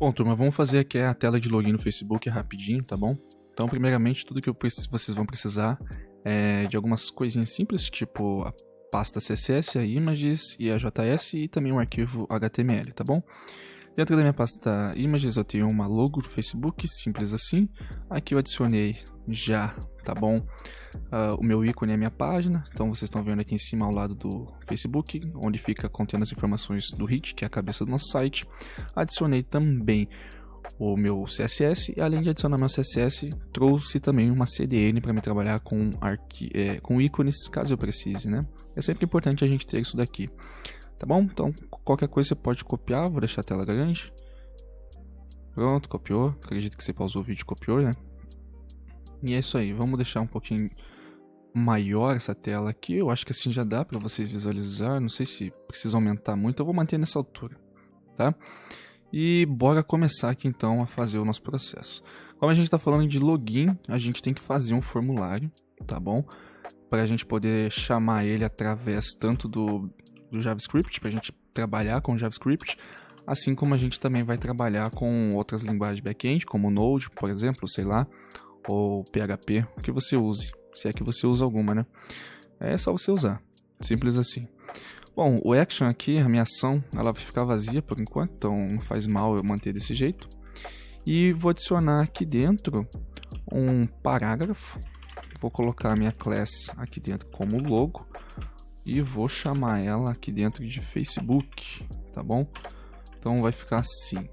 Bom, turma, vamos fazer aqui a tela de login no Facebook rapidinho, tá bom? Então, primeiramente, tudo que vocês vão precisar é de algumas coisinhas simples, tipo a pasta CSS, a images e a JS e também um arquivo HTML, tá bom? Dentro da minha pasta images eu tenho uma logo do Facebook, simples assim. Aqui eu adicionei já, tá bom? O meu ícone é a minha página, então vocês estão vendo aqui em cima ao lado do Facebook, onde fica contendo as informações do hit, que é a cabeça do nosso site. Adicionei também o meu CSS e além de adicionar meu CSS, trouxe também uma CDN para me trabalhar com ícones, caso eu precise, né? É sempre importante a gente ter isso daqui. Tá bom? Então, qualquer coisa você pode copiar, vou deixar a tela grande. Pronto, copiou. Acredito que você pausou o vídeo e copiou, né? E é isso aí, vamos deixar um pouquinho maior essa tela aqui. Eu acho que assim já dá para vocês visualizar. Não sei se precisa aumentar muito, eu vou manter nessa altura, tá? E bora começar aqui então a fazer o nosso processo. Como a gente está falando de login, a gente tem que fazer um formulário, tá bom? Para a gente poder chamar ele através tanto do JavaScript, para a gente trabalhar com JavaScript, assim como a gente também vai trabalhar com outras linguagens back-end, como Node, por exemplo, sei lá, ou PHP, o que você use, se é que você usa alguma, né? É só você usar, simples assim. Bom, o action aqui, a minha ação, ela vai ficar vazia por enquanto, então não faz mal eu manter desse jeito. E vou adicionar aqui dentro um parágrafo, vou colocar a minha class aqui dentro como logo, e vou chamar ela aqui dentro de Facebook, tá bom? Então vai ficar assim.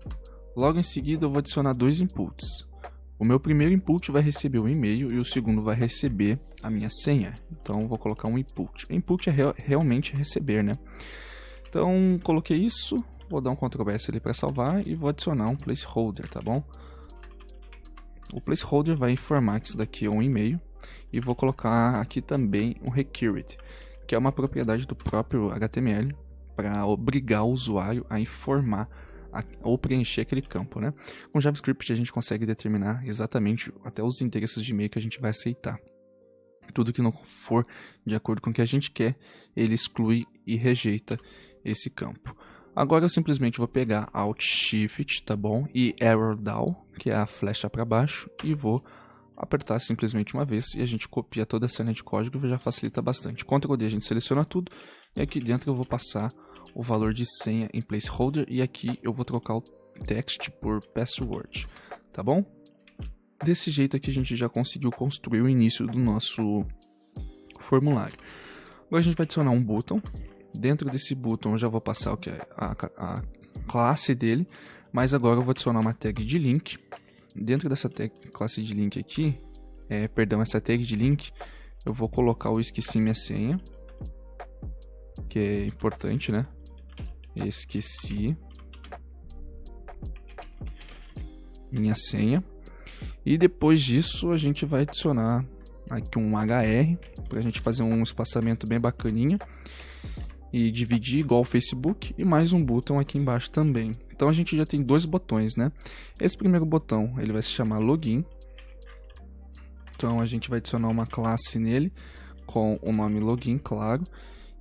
Logo em seguida eu vou adicionar dois inputs. O meu primeiro input vai receber o e-mail e o segundo vai receber a minha senha. Então vou colocar um input. Input é realmente receber, né? Então coloquei isso, vou dar um Ctrl+S ali para salvar e vou adicionar um placeholder, tá bom? O placeholder vai informar que isso daqui é um e-mail e vou colocar aqui também um required, que é uma propriedade do próprio HTML para obrigar o usuário a informar ou preencher aquele campo, né? Com JavaScript a gente consegue determinar exatamente até os endereços de e-mail que a gente vai aceitar. Tudo que não for de acordo com o que a gente quer, ele exclui e rejeita esse campo. Agora eu simplesmente vou pegar Alt Shift, tá bom? E Arrow Down, que é a flecha para baixo, e vou apertar simplesmente uma vez e a gente copia toda a cena de código e já facilita bastante. Ctrl D a gente seleciona tudo e aqui dentro eu vou passar o valor de senha em placeholder e aqui eu vou trocar o text por password, tá bom? Desse jeito aqui a gente já conseguiu construir o início do nosso formulário. Agora a gente vai adicionar um button. Dentro desse button eu já vou passar o que é a classe dele, mas agora eu vou adicionar uma tag de link. Dentro dessa classe de link aqui, essa tag de link, eu vou colocar o esqueci minha senha, que é importante, né? Esqueci minha senha. E depois disso a gente vai adicionar aqui um HR para a gente fazer um espaçamento bem bacaninha e dividir igual ao Facebook e mais um botão aqui embaixo também. Então a gente já tem dois botões, né? Esse primeiro botão ele vai se chamar login. Então a gente vai adicionar uma classe nele com o nome login, claro.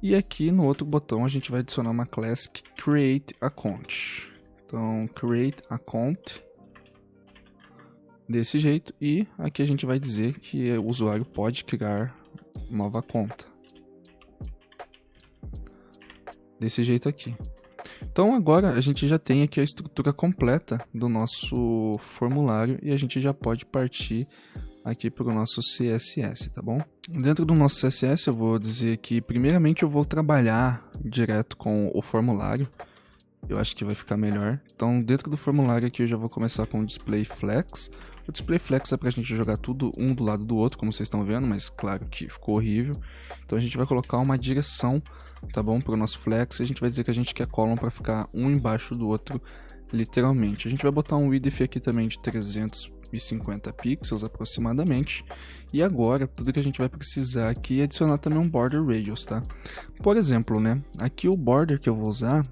E aqui no outro botão a gente vai adicionar uma classe create account. Então create account desse jeito e aqui a gente vai dizer que o usuário pode criar nova conta. Desse jeito aqui. Então agora a gente já tem aqui a estrutura completa do nosso formulário e a gente já pode partir aqui para o nosso CSS, tá bom? Dentro do nosso CSS eu vou dizer que primeiramente eu vou trabalhar direto com o formulário. Eu acho que vai ficar melhor. Então dentro do formulário aqui eu já vou começar com o display flex. O display flex é para a gente jogar tudo um do lado do outro, como vocês estão vendo, mas claro que ficou horrível. Então a gente vai colocar uma direção, tá bom, para o nosso flex. E a gente vai dizer que a gente quer column para ficar um embaixo do outro, literalmente. A gente vai botar um width aqui também de 350 pixels aproximadamente. E agora tudo que a gente vai precisar aqui é adicionar também um border radius, tá? Por exemplo, né? Aqui o border que eu vou usar,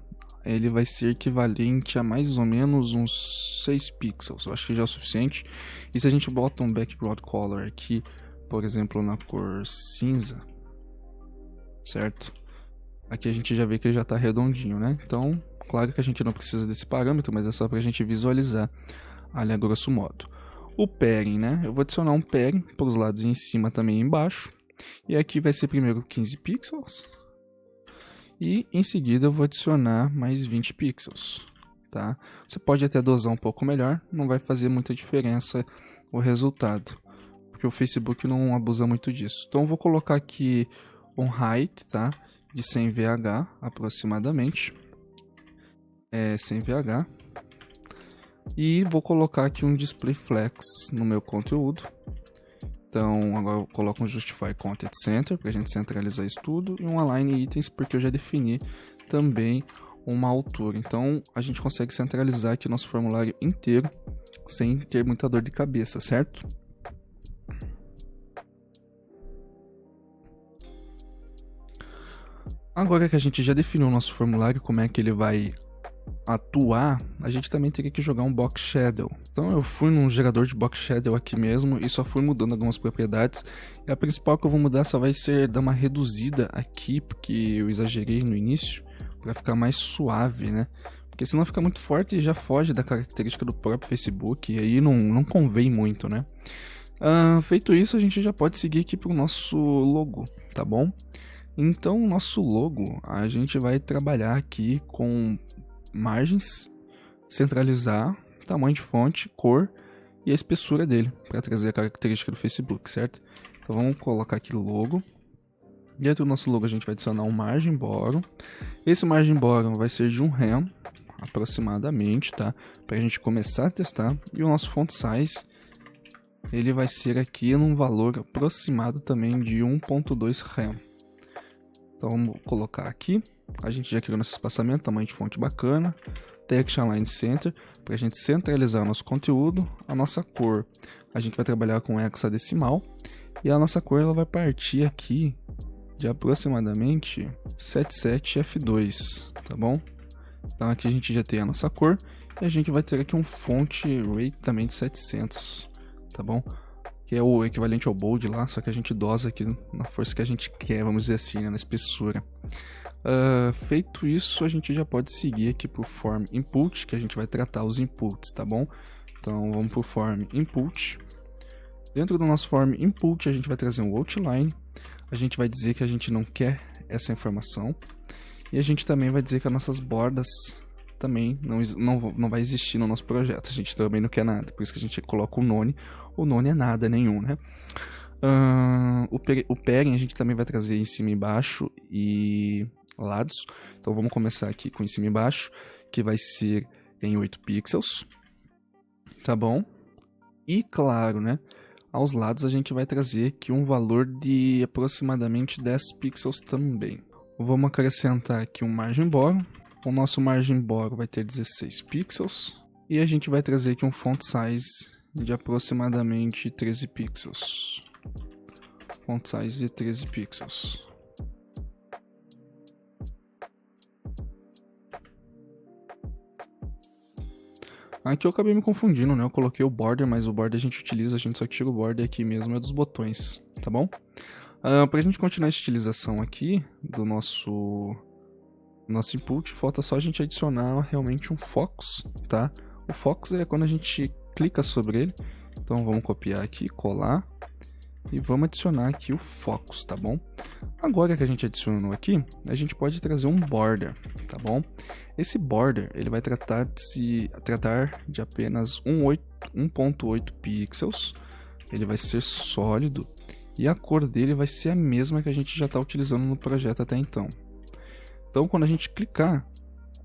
ele vai ser equivalente a mais ou menos uns 6 pixels, eu acho que já é o suficiente. E se a gente bota um background color aqui, por exemplo, na cor cinza, certo? Aqui a gente já vê que ele já está redondinho, né? Então, Claro que a gente não precisa desse parâmetro, mas é só para a gente visualizar ali a grosso modo. O padding, né? Eu vou adicionar um padding para os lados em cima também e embaixo. E aqui vai ser primeiro 15 pixels. E em seguida eu vou adicionar mais 20 pixels, tá? Você pode até dosar um pouco melhor, não vai fazer muita diferença o resultado, porque o Facebook não abusa muito disso. Então eu vou colocar aqui um height, tá? De 100 VH aproximadamente. 100 VH. E vou colocar aqui um display flex no meu conteúdo. Então agora eu coloco um Justify Content Center para a gente centralizar isso tudo e um Align Items porque eu já defini também uma altura. Então a gente consegue centralizar aqui nosso formulário inteiro sem ter muita dor de cabeça, certo? Agora que a gente já definiu o nosso formulário, como é que ele vai atuar, a gente também teria que jogar um Box Shadow. Então eu fui num gerador de Box Shadow aqui mesmo e só fui mudando algumas propriedades. E a principal que eu vou mudar só vai ser dar uma reduzida aqui, porque eu exagerei no início, para ficar mais suave, né? Porque senão fica muito forte e já foge da característica do próprio Facebook, e aí não convém muito, né? Feito isso, a gente já pode seguir aqui para o nosso logo, tá bom? Então o nosso logo, a gente vai trabalhar aqui com margens, centralizar, tamanho de fonte, cor e a espessura dele, para trazer a característica do Facebook, certo? Então vamos colocar aqui logo. Dentro do nosso logo a gente vai adicionar um margin borrow. Esse margin borrow vai ser de 1 rem, aproximadamente, tá? Para a gente começar a testar. E o nosso font size, ele vai ser aqui num valor aproximado também de 1.2 rem. Então vamos colocar aqui. A gente já criou nosso espaçamento, tamanho de fonte bacana. Text Align Center, para a gente centralizar o nosso conteúdo. A nossa cor, a gente vai trabalhar com hexadecimal. E a nossa cor ela vai partir aqui de aproximadamente 77F2, tá bom? Então aqui a gente já tem a nossa cor. E a gente vai ter aqui um font rate também de 700, tá bom? Que é o equivalente ao bold lá, só que a gente dosa aqui na força que a gente quer, vamos dizer assim, né, na espessura. Feito isso, a gente já pode seguir aqui para o Form Input, que a gente vai tratar os inputs, tá bom? Então vamos para o Form Input. Dentro do nosso Form Input, a gente vai trazer um Outline. A gente vai dizer que a gente não quer essa informação. E a gente também vai dizer que as nossas bordas também não vai existir no nosso projeto. A gente também não quer nada, por isso que a gente coloca o none. O none é nada nenhum, né? O pairing a gente também vai trazer em cima e embaixo e lados. Então vamos começar aqui com em cima e embaixo, que vai ser em 8 pixels, tá bom? E claro, né, aos lados a gente vai trazer aqui um valor de aproximadamente 10 pixels também. Vamos acrescentar aqui um margin borrow. O nosso margin borrow vai ter 16 pixels e a gente vai trazer aqui um font size de aproximadamente 13 pixels. Font size de 13 pixels. Aqui eu acabei me confundindo, né? Eu coloquei o border, mas o border a gente utiliza, a gente só tira o border aqui mesmo, é dos botões, tá bom? Pra gente continuar a estilização aqui do nosso input, falta só a gente adicionar realmente um focus, tá? O focus é quando a gente clica sobre ele. Então vamos copiar aqui, colar e vamos adicionar aqui o focus, tá bom? Agora que a gente adicionou aqui, a gente pode trazer um border, tá bom? Esse border, ele vai tratar de apenas 1.8 pixels. Ele vai ser sólido e a cor dele vai ser a mesma que a gente já está utilizando no projeto até então. Então quando a gente clicar,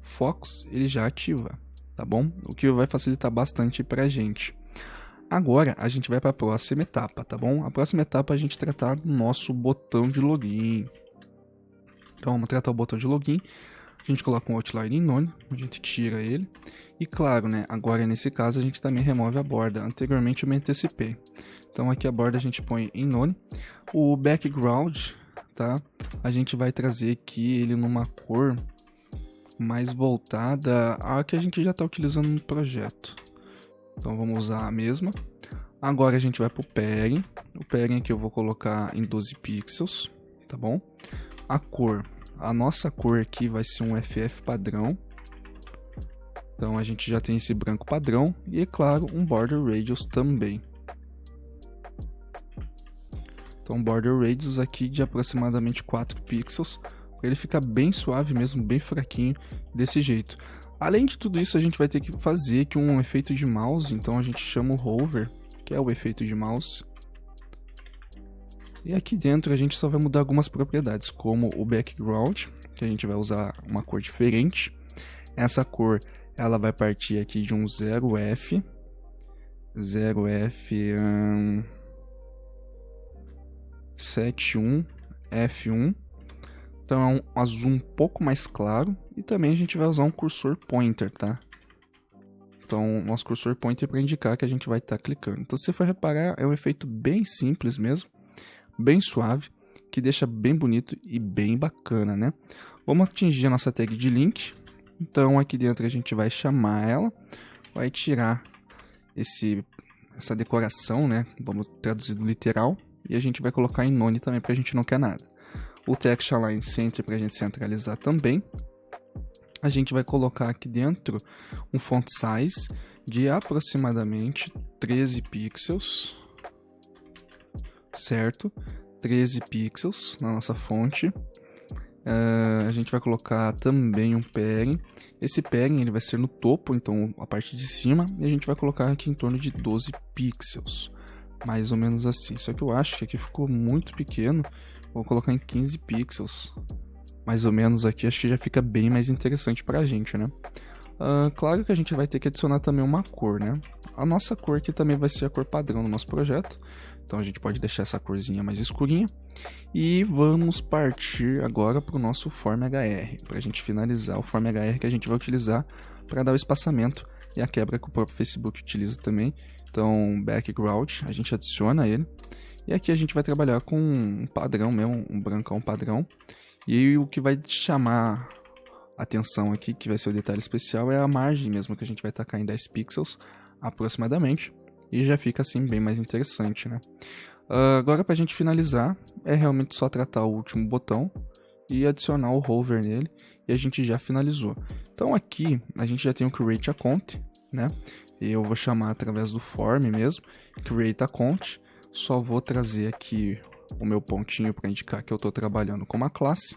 focus, ele já ativa, tá bom? O que vai facilitar bastante pra gente. Agora a gente vai para a próxima etapa, tá bom? A próxima etapa é a gente tratar do nosso botão de login. Então vamos tratar o botão de login. A gente coloca um outline em none, a gente tira ele. E claro, né, agora nesse caso a gente também remove a borda. Anteriormente eu me antecipei. Então aqui a borda a gente põe em none. O background, tá? A gente vai trazer aqui ele numa cor mais voltada a que a gente já está utilizando no projeto. Então vamos usar a mesma. Agora a gente vai para o pairing. O pairing aqui eu vou colocar em 12 pixels, tá bom? A cor, a nossa cor aqui vai ser um FF padrão, Então a gente já tem esse branco padrão e, é claro, um border radius também. Então border radius aqui de aproximadamente 4 pixels, para ele ficar bem suave mesmo, bem fraquinho, desse jeito. Além de tudo isso, a gente vai ter que fazer aqui um efeito de mouse, então a gente chama o hover, que é o efeito de mouse. E aqui dentro a gente só vai mudar algumas propriedades, como o background, que a gente vai usar uma cor diferente. Essa cor ela vai partir aqui de um 0F 71 F1. Então é um azul um pouco mais claro. E também a gente vai usar um cursor pointer, tá? Então, nosso cursor pointer para indicar que a gente vai estar clicando. Então, se você for reparar, é um efeito bem simples mesmo, bem suave, que deixa bem bonito e bem bacana, né? Vamos atingir a nossa tag de link. Então, aqui dentro a gente vai chamar ela, vai tirar essa decoração, né? Vamos traduzir do literal. E a gente vai colocar em none também, porque a gente não quer nada. O text align center para a gente centralizar também. A gente vai colocar aqui dentro um font size de aproximadamente 13 pixels, certo? 13 pixels na nossa fonte. A gente vai colocar também um padding. Esse padding ele vai ser no topo, então a parte de cima, e a gente vai colocar aqui em torno de 12 pixels, mais ou menos assim. Só que eu acho que aqui ficou muito pequeno, vou colocar em 15 pixels, mais ou menos aqui, acho que já fica bem mais interessante pra gente, né? Claro que a gente vai ter que adicionar também uma cor, né? A nossa cor aqui também vai ser a cor padrão do nosso projeto, então a gente pode deixar essa corzinha mais escurinha. E vamos partir agora para o nosso FormHR, para a gente finalizar o FormHR que a gente vai utilizar para dar o espaçamento e a quebra que o próprio Facebook utiliza também. Então, background, a gente adiciona ele. E aqui a gente vai trabalhar com um padrão mesmo, um brancão padrão. E o que vai chamar a atenção aqui, que vai ser o detalhe especial, é a margem mesmo, que a gente vai tacar em 10 pixels aproximadamente. E já fica assim bem mais interessante, né? Agora para a gente finalizar, é realmente só tratar o último botão e adicionar o hover nele. E a gente já finalizou. Então aqui a gente já tem o Create Account, né? E eu vou chamar através do form mesmo, Create Account. Só vou trazer aqui o meu pontinho para indicar que eu estou trabalhando com uma classe.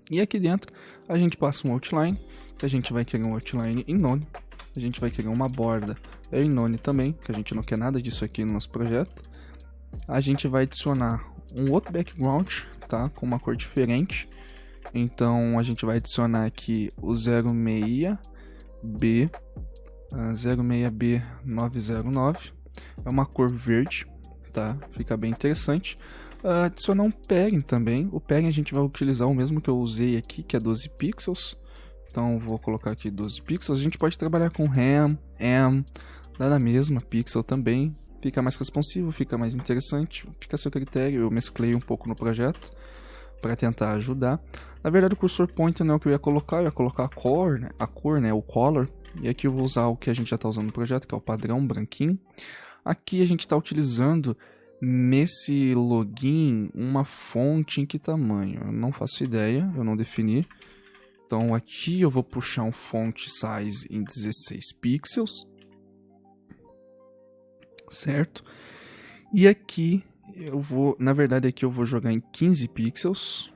E aqui dentro a gente passa um outline, que a gente vai querer um outline em none. A gente vai querer uma borda em none também, que a gente não quer nada disso aqui no nosso projeto. A gente vai adicionar um outro background, tá? Com uma cor diferente. Então a gente vai adicionar aqui o 06B909. É uma cor verde, tá? Fica bem interessante. Adicionar um padding também. O padding a gente vai utilizar o mesmo que eu usei aqui, que é 12 pixels. Então vou colocar aqui 12 pixels. A gente pode trabalhar com RAM, dá na mesma pixel também. Fica mais responsivo, fica mais interessante, fica a seu critério. Eu mesclei um pouco no projeto para tentar ajudar. Na verdade o cursor pointer não é o que eu ia colocar a cor, né, o color. E aqui eu vou usar o que a gente já está usando no projeto, que é o padrão branquinho. Aqui a gente está utilizando nesse login uma fonte em que tamanho? Eu não faço ideia, eu não defini. Então aqui eu vou puxar um font size em 16 pixels. Certo? E aqui eu vou, na verdade aqui eu vou jogar em 15 pixels.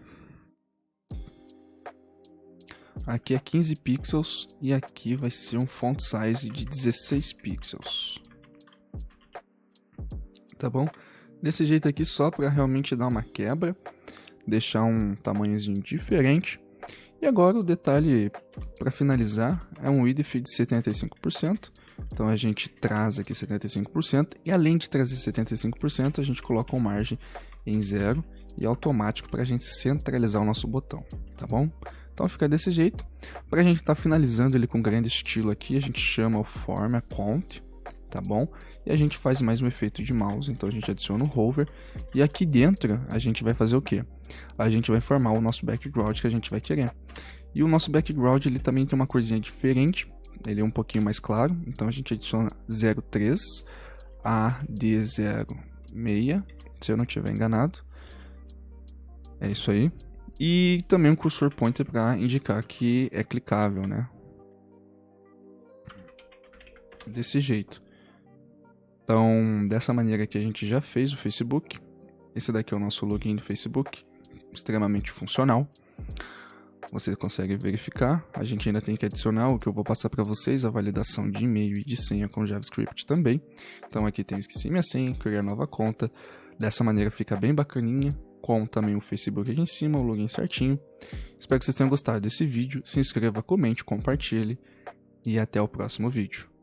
Aqui é 15 pixels e aqui vai ser um font size de 16 pixels. Tá bom? Desse jeito aqui só para realmente dar uma quebra, deixar um tamanhozinho diferente. E agora o detalhe para finalizar é um width de 75%. Então a gente traz aqui 75% e além de trazer 75%, a gente coloca uma margem em 0 e automático para a gente centralizar o nosso botão, tá bom? Então fica desse jeito. Para a gente estar finalizando ele com grande estilo aqui, a gente chama o Form Account, tá bom? E a gente faz mais um efeito de mouse, então a gente adiciona o hover e aqui dentro a gente vai fazer o que? A gente vai formar o nosso background que a gente vai querer. E o nosso background ele também tem uma corzinha diferente. Ele é um pouquinho mais claro, então a gente adiciona 03 AD06, se eu não estiver enganado. É isso aí. E também um cursor pointer para indicar que é clicável, né? desse jeito. Então, dessa maneira que a gente já fez o Facebook. Esse daqui é o nosso login do Facebook, extremamente funcional. Você consegue verificar. A gente ainda tem que adicionar o que eu vou passar para vocês, a validação de e-mail e de senha com JavaScript também. Então aqui tem esqueci minha senha, criar nova conta. Dessa maneira fica bem bacaninha, com também o Facebook aqui em cima, o login certinho. Espero que vocês tenham gostado desse vídeo. Se inscreva, comente, compartilhe e até o próximo vídeo.